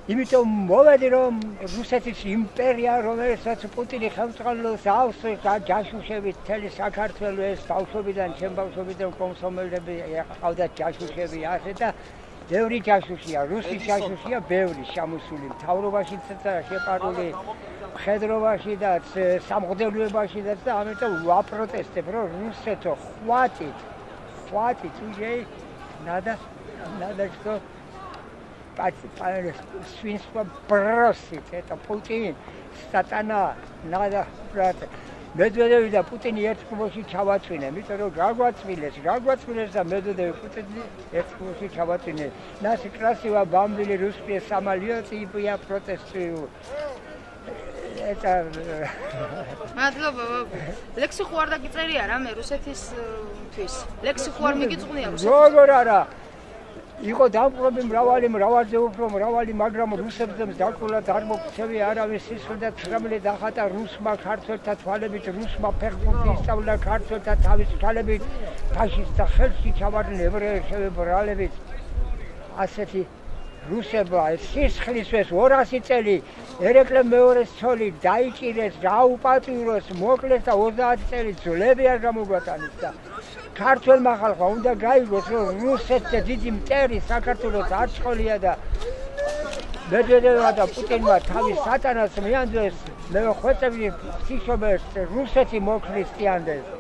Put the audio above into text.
იმიტომ მოვედი რომ რუსეთის იმპერია რომელსაც პუტინი ხელმძღვანელობს აქვს ჯაშუშებით მთელი საქართველოს ეს ბავშვობიდან ჩემ ბავშვობიდან კომსომოლები ყავდათ ჯაშუშები ასე და ბევრი ჯაშუშია რუსი ჯაშუშია ბევრი შემოსული მთავრობაშიც და შეყარული მხედრობაში და სამღვდელოებაშიც და ამიტომ ვაპროტესტებ რომ რუსეთო хватит уже надо что свинство бросить, это Путин, сатана, надо брать. Медведев да Путин ერთგულში ჩავაწვინე, იმიტომ რომ გაგვაწვილეს და Медведев Путин ერთგულში ჩავაწვინე. Наши красиво бомбили русские самолеты и я протестую. Это მადლობა ბაბუ. ლექსი ხო არ დაგიწერია რამე რუსეთისთვის? ლექსი ხო არ მიგიწვნია რუსეთს? როგორ არა? იყო დამპყრობი მრავალზე უფრო მრავალი, მაგრამ რუსებზემ დაკვრულად არ მოქცევია არავის სისხლი და 19 დახატა რუსმა ქართველთა თვალებით, რუსმა ფეხბურთი ისწავლა ქართველთა თავის თვალებით, ფაშისტთა ხელში ჩავარდნენ ებრაელი ბრალებით. ასეთი რუსებმა სისხლისვეს 200 წელი ერეკლე მეორეს ცოლი დაიჭირეს, გააუპატვიროს, მოკლეს და 30 წელი ძვლები არ გამოგვატანეს და ქართველმა ხალხმა უნდა გაიგოს რომ რუსეთზე დიდი მტერი საქართველოს არ ჭყოლია და მედვედევმა და პუტინმა თავის სატანას მიანდვეს მე ხვეწები ფიშობეს რუსეთი მოქრისტიანდეს